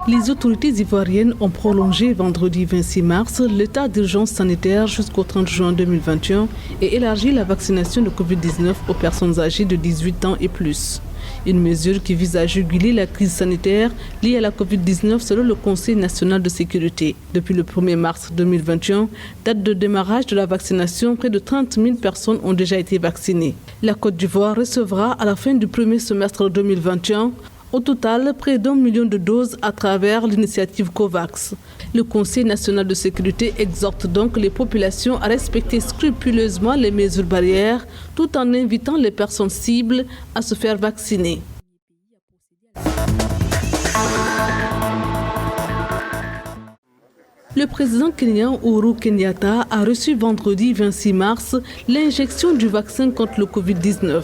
Les autorités ivoiriennes ont prolongé vendredi 26 mars l'état d'urgence sanitaire jusqu'au 30 juin 2021 et élargi la vaccination de Covid-19 aux personnes âgées de 18 ans et plus. Une mesure qui vise à juguler la crise sanitaire liée à la Covid-19 selon le Conseil national de sécurité. Depuis le 1er mars 2021, date de démarrage de la vaccination, près de 30 000 personnes ont déjà été vaccinées. La Côte d'Ivoire recevra à la fin du premier semestre 2021 au total, près d'1 million de doses à travers l'initiative COVAX. Le Conseil national de sécurité exhorte donc les populations à respecter scrupuleusement les mesures barrières tout en invitant les personnes cibles à se faire vacciner. Le président kenyan Uhuru Kenyatta a reçu vendredi 26 mars l'injection du vaccin contre le Covid-19.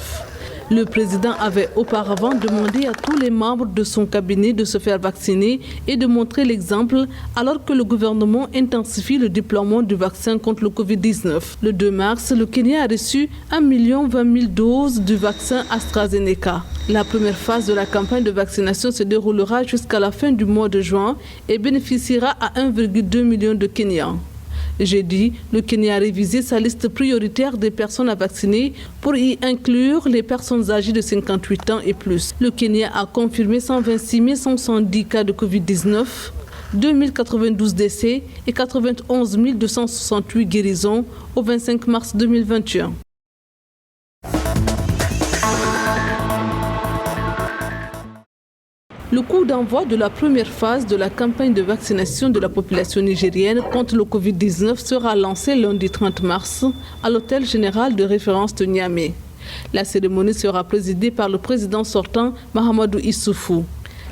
Le président avait auparavant demandé à tous les membres de son cabinet de se faire vacciner et de montrer l'exemple alors que le gouvernement intensifie le déploiement du vaccin contre le Covid-19. Le 2 mars, le Kenya a reçu 1 20 000 doses du vaccin AstraZeneca. La première phase de la campagne de vaccination se déroulera jusqu'à la fin du mois de juin et bénéficiera à 1,2 million de Kenyans. Jeudi, le Kenya a révisé sa liste prioritaire des personnes à vacciner pour y inclure les personnes âgées de 58 ans et plus. Le Kenya a confirmé 126 170 cas de Covid-19, 2092 décès et 91 268 guérisons au 25 mars 2021. Le coup d'envoi de la première phase de la campagne de vaccination de la population nigérienne contre le Covid-19 sera lancé lundi 30 mars à l'hôtel général de référence de Niamey. La cérémonie sera présidée par le président sortant Mahamadou Issoufou.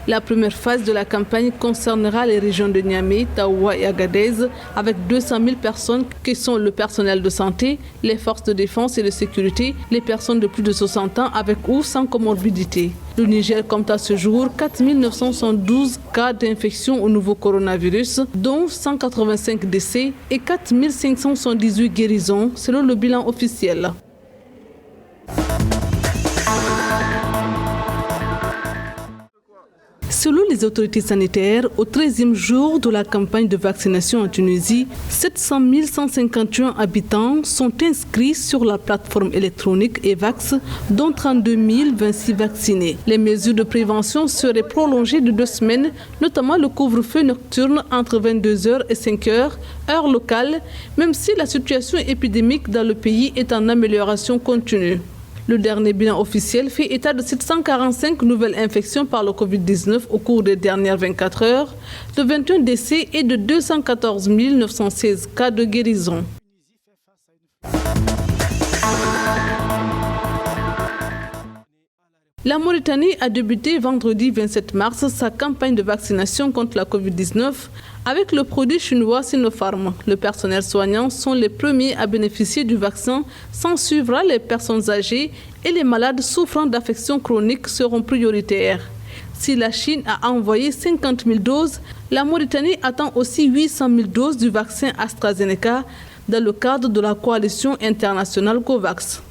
La première phase de la campagne concernera les régions de Niamey, Taoua et Agadez avec 200 000 personnes qui sont le personnel de santé, les forces de défense et de sécurité, les personnes de plus de 60 ans avec ou sans comorbidité. Le Niger compte à ce jour 4 972 cas d'infection au nouveau coronavirus, dont 185 décès et 4 578 guérisons selon le bilan officiel. Selon les autorités sanitaires, au 13e jour de la campagne de vaccination en Tunisie, 700 151 habitants sont inscrits sur la plateforme électronique EVAX, dont 32 026 vaccinés. Les mesures de prévention seraient prolongées de 2 semaines, notamment le couvre-feu nocturne entre 22h et 5h, heure locale, même si la situation épidémique dans le pays est en amélioration continue. Le dernier bilan officiel fait état de 745 nouvelles infections par le Covid-19 au cours des dernières 24 heures, de 21 décès et de 214 916 cas de guérison. La Mauritanie a débuté vendredi 27 mars sa campagne de vaccination contre la Covid-19 avec le produit chinois Sinopharm. Le personnel soignant sont les premiers à bénéficier du vaccin, s'en suivra les personnes âgées et les malades souffrant d'affections chroniques seront prioritaires. Si la Chine a envoyé 50 000 doses, la Mauritanie attend aussi 800 000 doses du vaccin AstraZeneca dans le cadre de la coalition internationale COVAX.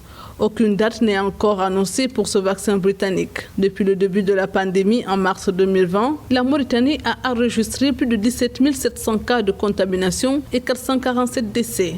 Aucune date n'est encore annoncée pour ce vaccin britannique. Depuis le début de la pandémie en mars 2020, la Mauritanie a enregistré plus de 17 700 cas de contamination et 447 décès.